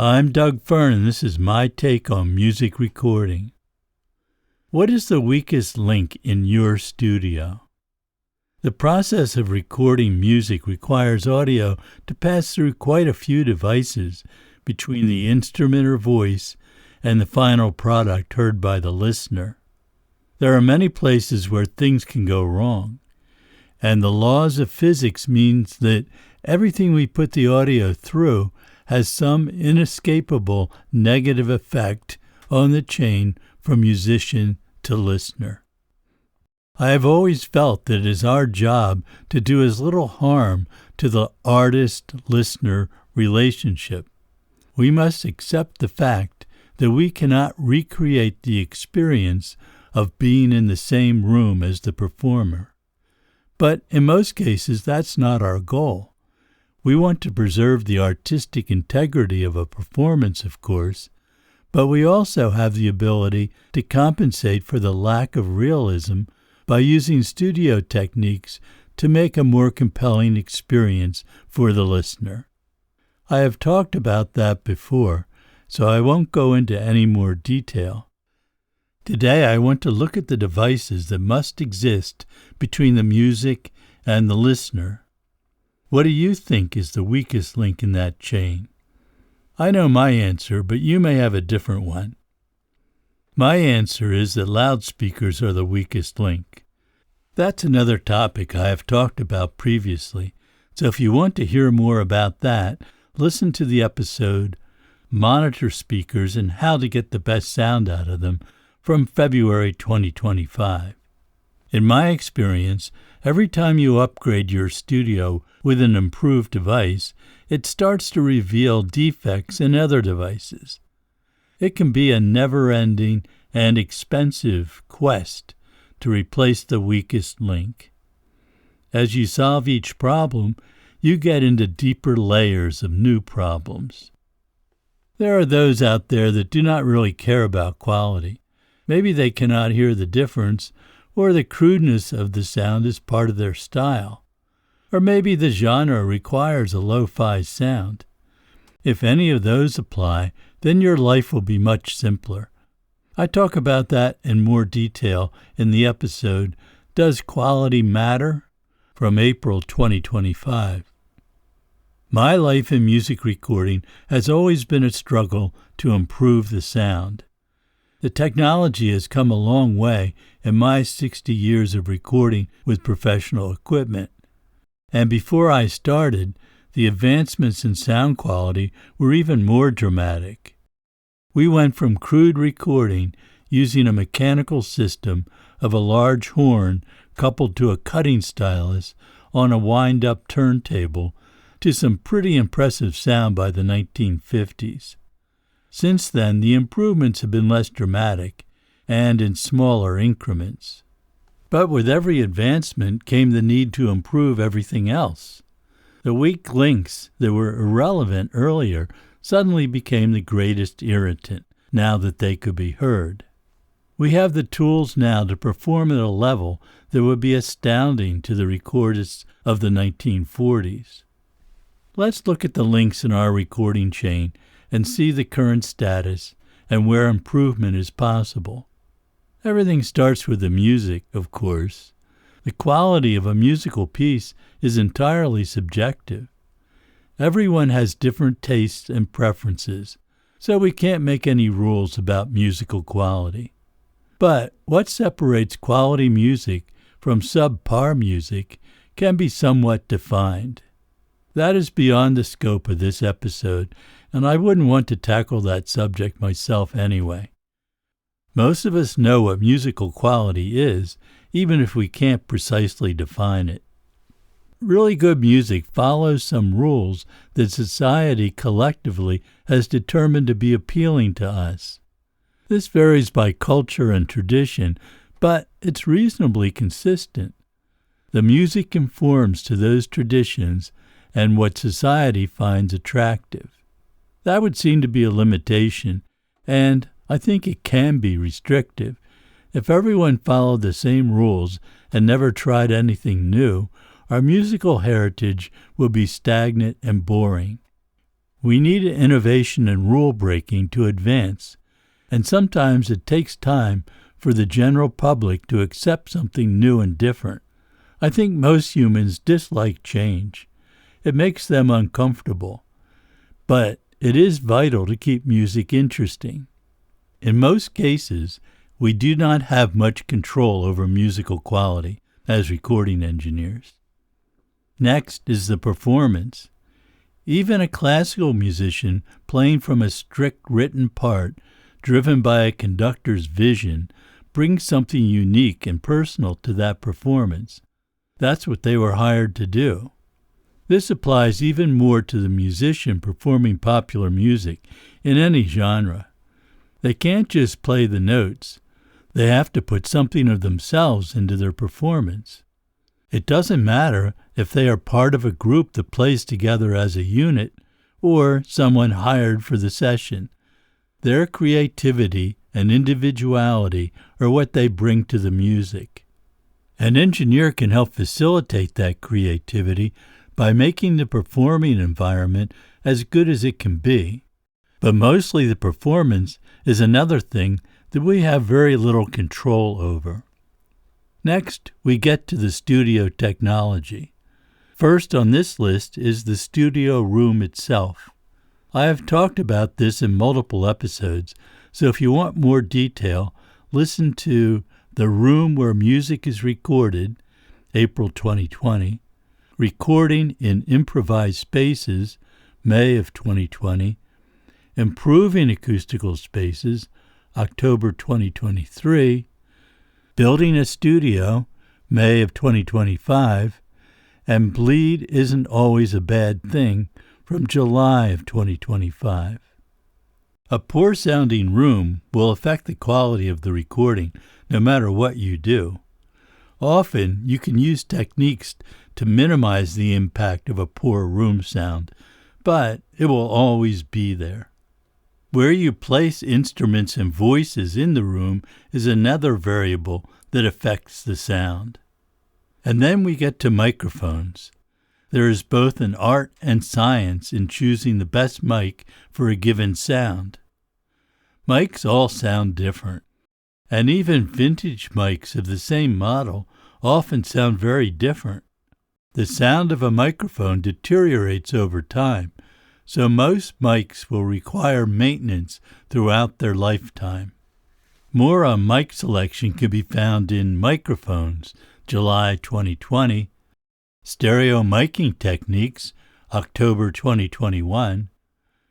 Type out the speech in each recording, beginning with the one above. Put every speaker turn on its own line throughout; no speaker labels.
I'm Doug Fern, and this is my take on music recording. What is the weakest link in your studio? The process of recording music requires audio to pass through quite a few devices between the instrument or voice and the final product heard by the listener. There are many places where things can go wrong, and the laws of physics means that everything we put the audio through has some inescapable negative effect on the chain from musician to listener. I have always felt that it is our job to do as little harm to the artist-listener relationship. We must accept the fact that we cannot recreate the experience of being in the same room as the performer. But in most cases, that's not our goal. We want to preserve the artistic integrity of a performance, of course, but we also have the ability to compensate for the lack of realism by using studio techniques to make a more compelling experience for the listener. I have talked about that before, so I won't go into any more detail. Today I want to look at the devices that must exist between the music and the listener. What do you think is the weakest link in that chain? I know my answer, but you may have a different one. My answer is that loudspeakers are the weakest link. That's another topic I have talked about previously, so if you want to hear more about that, listen to the episode Monitor Speakers and How to Get the Best Sound Out of Them from February 2025. In my experience, every time you upgrade your studio with an improved device, it starts to reveal defects in other devices. It can be a never-ending and expensive quest to replace the weakest link. As you solve each problem, you get into deeper layers of new problems. There are those out there that do not really care about quality. Maybe they cannot hear the difference, or the crudeness of the sound is part of their style. Or maybe the genre requires a lo-fi sound. If any of those apply, then your life will be much simpler. I talk about that in more detail in the episode, Does Quality Matter? From April 2025. My life in music recording has always been a struggle to improve the sound. The technology has come a long way in my 60 years of recording with professional equipment. And before I started, the advancements in sound quality were even more dramatic. We went from crude recording using a mechanical system of a large horn coupled to a cutting stylus on a wind-up turntable to some pretty impressive sound by the 1950s. Since then, the improvements have been less dramatic and in smaller increments. But with every advancement came the need to improve everything else. The weak links that were irrelevant earlier suddenly became the greatest irritant, now that they could be heard. We have the tools now to perform at a level that would be astounding to the recordists of the 1940s. Let's look at the links in our recording chain and see the current status and where improvement is possible. Everything starts with the music, of course. The quality of a musical piece is entirely subjective. Everyone has different tastes and preferences, so we can't make any rules about musical quality. But what separates quality music from subpar music can be somewhat defined. That is beyond the scope of this episode, and I wouldn't want to tackle that subject myself anyway. Most of us know what musical quality is, even if we can't precisely define it. Really good music follows some rules that society collectively has determined to be appealing to us. This varies by culture and tradition, but it's reasonably consistent. The music conforms to those traditions and what society finds attractive. That would seem to be a limitation, and I think it can be restrictive. If everyone followed the same rules and never tried anything new, our musical heritage would be stagnant and boring. We need innovation and rule breaking to advance, and sometimes it takes time for the general public to accept something new and different. I think most humans dislike change. It makes them uncomfortable. But it is vital to keep music interesting. In most cases, we do not have much control over musical quality as recording engineers. Next is the performance. Even a classical musician playing from a strict written part, driven by a conductor's vision, brings something unique and personal to that performance. That's what they were hired to do. This applies even more to the musician performing popular music in any genre. They can't just play the notes. They have to put something of themselves into their performance. It doesn't matter if they are part of a group that plays together as a unit or someone hired for the session. Their creativity and individuality are what they bring to the music. An engineer can help facilitate that creativity by making the performing environment as good as it can be. But mostly the performance is another thing that we have very little control over. Next, we get to the studio technology. First on this list is the studio room itself. I have talked about this in multiple episodes, so if you want more detail, listen to The Room Where Music is Recorded, April 2020, Recording in Improvised Spaces, May of 2020, Improving Acoustical Spaces, October 2023, Building a Studio, May of 2025, and Bleed Isn't Always a Bad Thing, from July of 2025. A poor-sounding room will affect the quality of the recording, no matter what you do. Often, you can use techniques to minimize the impact of a poor room sound, but it will always be there. Where you place instruments and voices in the room is another variable that affects the sound. And then we get to microphones. There is both an art and science in choosing the best mic for a given sound. Mics all sound different, and even vintage mics of the same model often sound very different. The sound of a microphone deteriorates over time, so most mics will require maintenance throughout their lifetime. More on mic selection can be found in Microphones, July 2020, Stereo Miking Techniques, October 2021,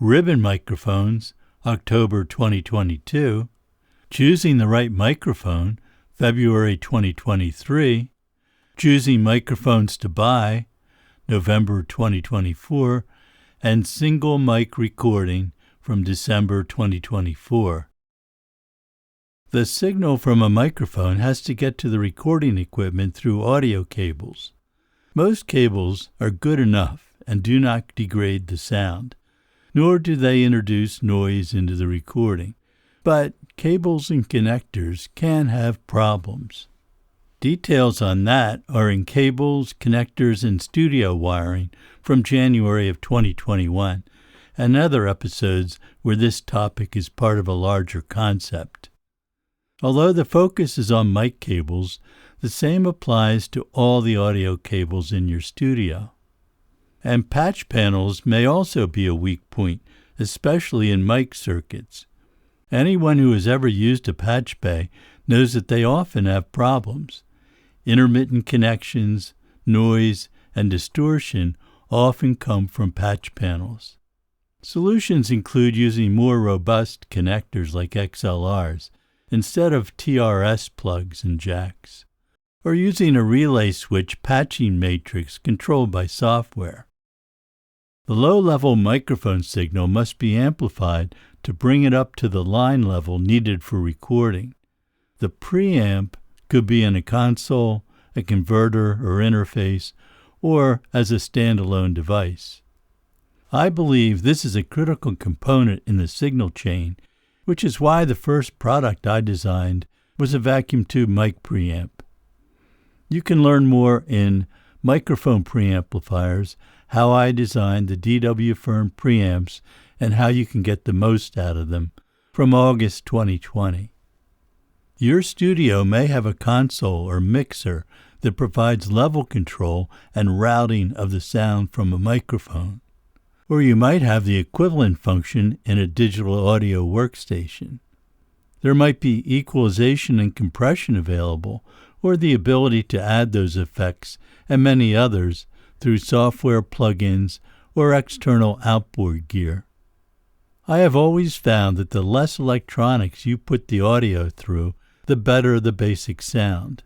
Ribbon Microphones, October 2022, Choosing the Right Microphone, February 2023, Choosing Microphones to Buy, November 2024, and Single Mic Recording from December 2024. The signal from a microphone has to get to the recording equipment through audio cables. Most cables are good enough and do not degrade the sound, nor do they introduce noise into the recording, but cables and connectors can have problems. Details on that are in Cables, Connectors, and Studio Wiring from January of 2021, and other episodes where this topic is part of a larger concept. Although the focus is on mic cables, the same applies to all the audio cables in your studio. And patch panels may also be a weak point, especially in mic circuits. Anyone who has ever used a patch bay knows that they often have problems. Intermittent connections, noise, and distortion often come from patch panels. Solutions include using more robust connectors like XLRs instead of TRS plugs and jacks, or using a relay switch patching matrix controlled by software. The low-level microphone signal must be amplified to bring it up to the line level needed for recording. The preamp could be in a console, a converter or interface, or as a standalone device. I believe this is a critical component in the signal chain, which is why the first product I designed was a vacuum tube mic preamp. You can learn more in Microphone Preamplifiers, how I designed the DW Firm preamps and how you can get the most out of them, from August 2020. Your studio may have a console or mixer that provides level control and routing of the sound from a microphone. Or you might have the equivalent function in a digital audio workstation. There might be equalization and compression available, or the ability to add those effects and many others through software plugins or external outboard gear. I have always found that the less electronics you put the audio through, the better the basic sound.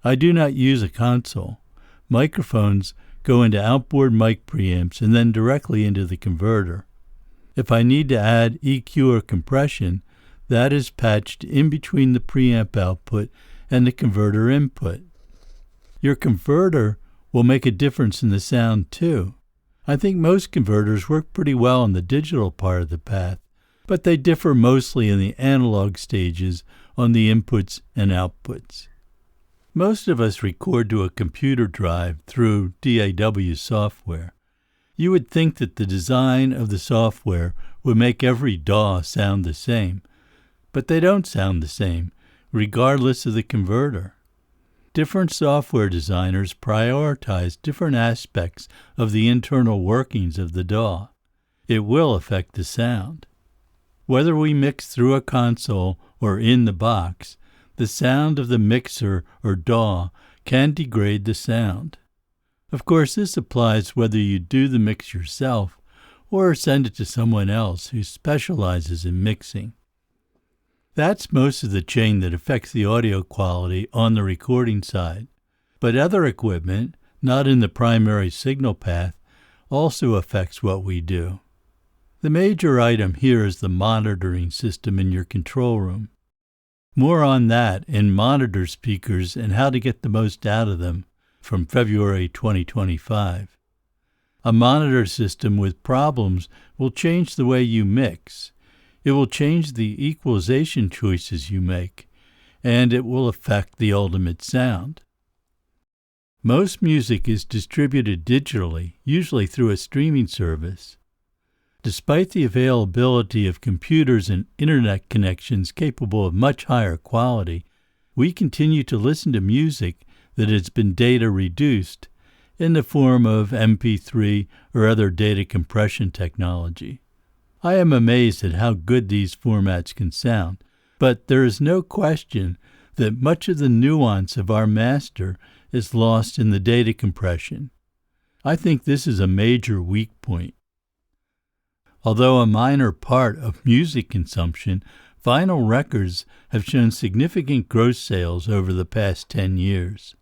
I do not use a console. Microphones go into outboard mic preamps and then directly into the converter. If I need to add EQ or compression, that is patched in between the preamp output and the converter input. Your converter will make a difference in the sound too. I think most converters work pretty well on the digital part of the path, but they differ mostly in the analog stages on the inputs and outputs. Most of us record to a computer drive through DAW software. You would think that the design of the software would make every DAW sound the same, but they don't sound the same, regardless of the converter. Different software designers prioritize different aspects of the internal workings of the DAW. It will affect the sound. Whether we mix through a console or in the box, the sound of the mixer or DAW can degrade the sound. Of course, this applies whether you do the mix yourself or send it to someone else who specializes in mixing. That's most of the chain that affects the audio quality on the recording side, but other equipment, not in the primary signal path, also affects what we do. The major item here is the monitoring system in your control room. More on that in Monitor Speakers and how to get the most out of them from February 2025. A monitor system with problems will change the way you mix. It will change the equalization choices you make, and it will affect the ultimate sound. Most music is distributed digitally, usually through a streaming service. Despite the availability of computers and internet connections capable of much higher quality, we continue to listen to music that has been data reduced in the form of MP3 or other data compression technology. I am amazed at how good these formats can sound, but there is no question that much of the nuance of our master is lost in the data compression. I think this is a major weak point. Although a minor part of music consumption, vinyl records have shown significant gross sales over the past 10 years.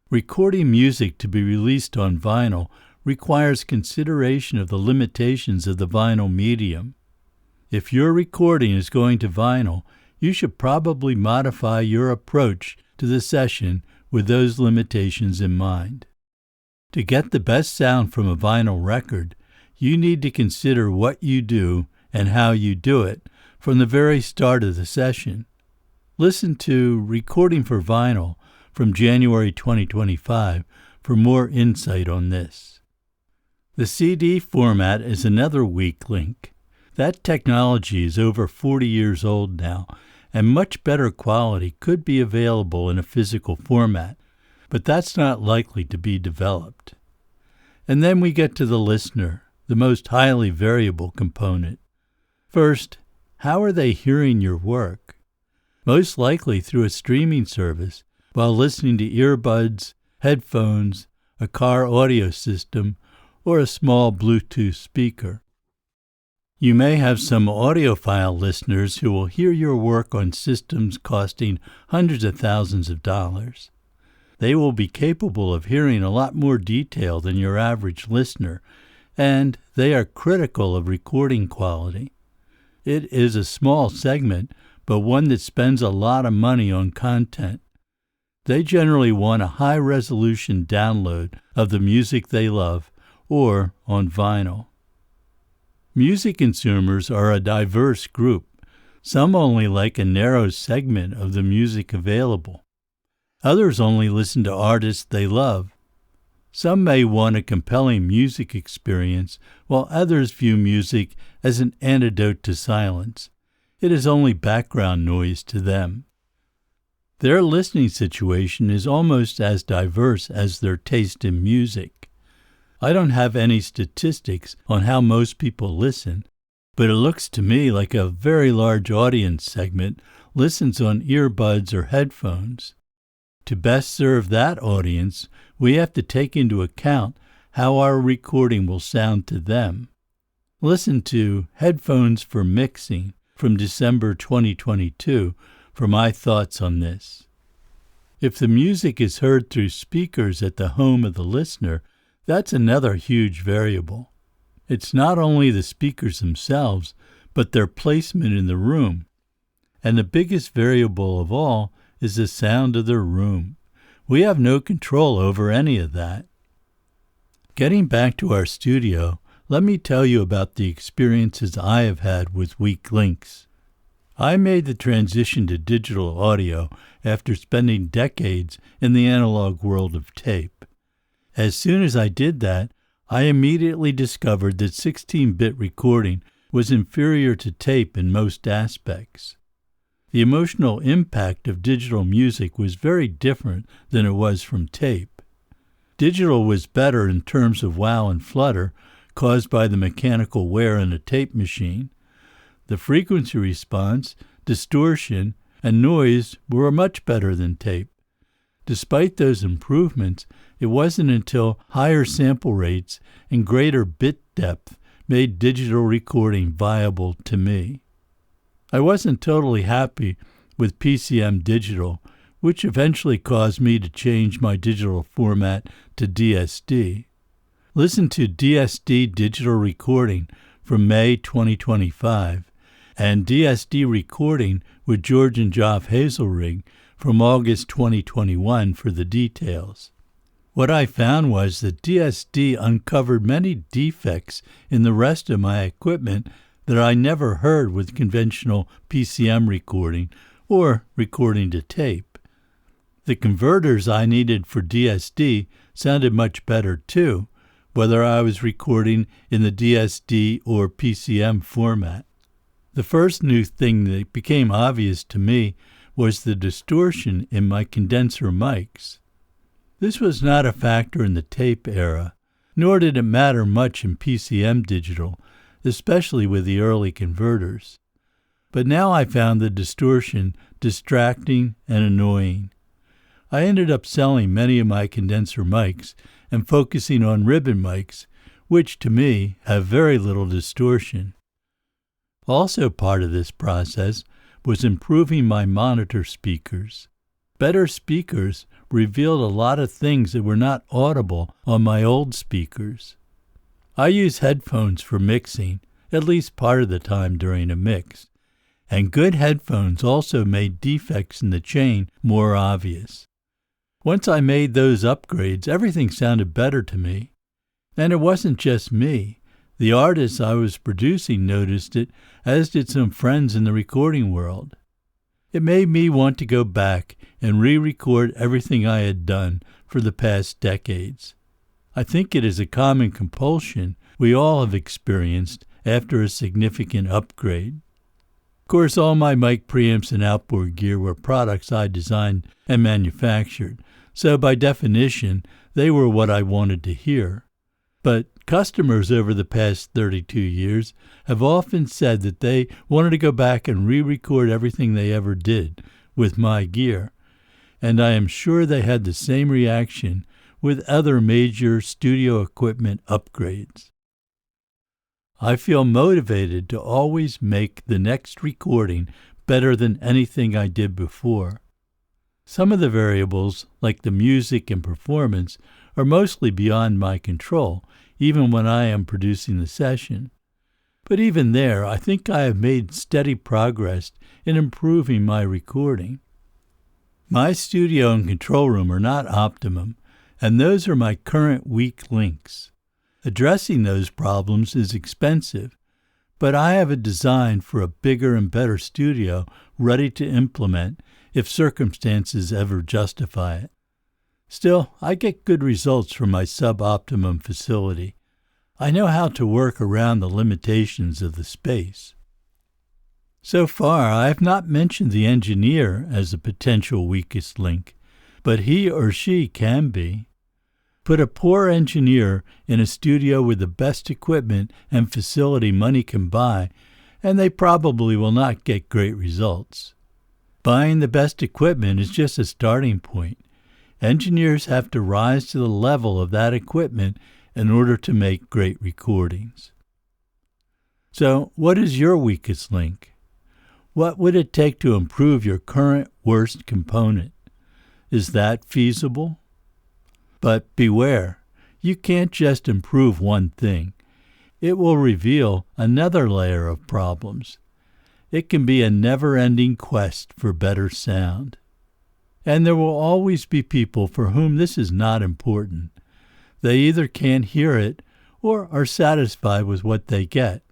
Recording music to be released on vinyl requires consideration of the limitations of the vinyl medium. If your recording is going to vinyl, you should probably modify your approach to the session with those limitations in mind. To get the best sound from a vinyl record, you need to consider what you do and how you do it from the very start of the session. Listen to Recording for Vinyl from January 2025 for more insight on this. The CD format is another weak link. That technology is over 40 years old now, and much better quality could be available in a physical format, but that's not likely to be developed. And then we get to the listener, the most highly variable component. First, how are they hearing your work? Most likely through a streaming service, while listening to earbuds, headphones, a car audio system, or a small Bluetooth speaker. You may have some audiophile listeners who will hear your work on systems costing hundreds of thousands of dollars. They will be capable of hearing a lot more detail than your average listener, and they are critical of recording quality. It is a small segment, but one that spends a lot of money on content. They generally want a high-resolution download of the music they love, or on vinyl. Music consumers are a diverse group. Some only like a narrow segment of the music available. Others only listen to artists they love. Some may want a compelling music experience, while others view music as an antidote to silence. It is only background noise to them. Their listening situation is almost as diverse as their taste in music. I don't have any statistics on how most people listen, but it looks to me like a very large audience segment listens on earbuds or headphones. To best serve that audience, we have to take into account how our recording will sound to them. Listen to Headphones for Mixing from December 2022 for my thoughts on this. If the music is heard through speakers at the home of the listener, that's another huge variable. It's not only the speakers themselves, but their placement in the room. And the biggest variable of all is the sound of their room. We have no control over any of that. Getting back to our studio, let me tell you about the experiences I have had with weak links. I made the transition to digital audio after spending decades in the analog world of tape. As soon as I did that, I immediately discovered that 16-bit recording was inferior to tape in most aspects. The emotional impact of digital music was very different than it was from tape. Digital was better in terms of wow and flutter caused by the mechanical wear in a tape machine. The frequency response, distortion, and noise were much better than tape. Despite those improvements, it wasn't until higher sample rates and greater bit depth made digital recording viable to me. I wasn't totally happy with PCM digital, which eventually caused me to change my digital format to DSD. Listen to DSD digital recording from May 2025 and DSD recording with George and Joff Hazelrig from August 2021 for the details. What I found was that DSD uncovered many defects in the rest of my equipment that I never heard with conventional PCM recording or recording to tape. The converters I needed for DSD sounded much better too, whether I was recording in the DSD or PCM format. The first new thing that became obvious to me was the distortion in my condenser mics. This was not a factor in the tape era, nor did it matter much in PCM digital, especially with the early converters. But now I found the distortion distracting and annoying. I ended up selling many of my condenser mics and focusing on ribbon mics, which to me have very little distortion. Also part of this process was improving my monitor speakers. Better speakers revealed a lot of things that were not audible on my old speakers. I use headphones for mixing, at least part of the time during a mix, and good headphones also made defects in the chain more obvious. Once I made those upgrades, everything sounded better to me. And it wasn't just me. The artists I was producing noticed it, as did some friends in the recording world. It made me want to go back and re-record everything I had done for the past decades. I think it is a common compulsion we all have experienced after a significant upgrade. Of course, all my mic preamps and outboard gear were products I designed and manufactured, so by definition, they were what I wanted to hear. But customers over the past 32 years have often said that they wanted to go back and re-record everything they ever did with my gear, and I am sure they had the same reaction with other major studio equipment upgrades. I feel motivated to always make the next recording better than anything I did before. Some of the variables, like the music and performance, are mostly beyond my control, even when I am producing the session. But even there, I think I have made steady progress in improving my recording. My studio and control room are not optimum, and those are my current weak links. Addressing those problems is expensive, but I have a design for a bigger and better studio ready to implement if circumstances ever justify it. Still, I get good results from my suboptimum facility. I know how to work around the limitations of the space. So far, I have not mentioned the engineer as a potential weakest link, but he or she can be. Put a poor engineer in a studio with the best equipment and facility money can buy, and they probably will not get great results. Buying the best equipment is just a starting point. Engineers have to rise to the level of that equipment in order to make great recordings. So, what is your weakest link? What would it take to improve your current worst component? Is that feasible? But beware, you can't just improve one thing. It will reveal another layer of problems. It can be a never-ending quest for better sound. And there will always be people for whom this is not important. They either can't hear it or are satisfied with what they get.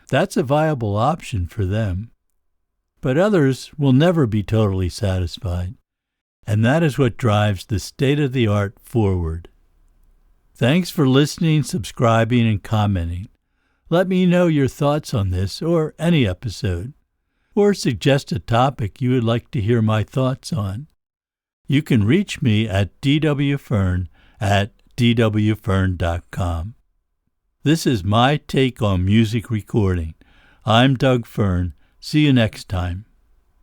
That's a viable option for them. But others will never be totally satisfied. And that is what drives the state-of-the-art forward. Thanks for listening, subscribing, and commenting. Let me know your thoughts on this or any episode, or suggest a topic you would like to hear my thoughts on. You can reach me at dwfern@dwfern.com. This is my take on music recording. I'm Doug Fern. See you next time.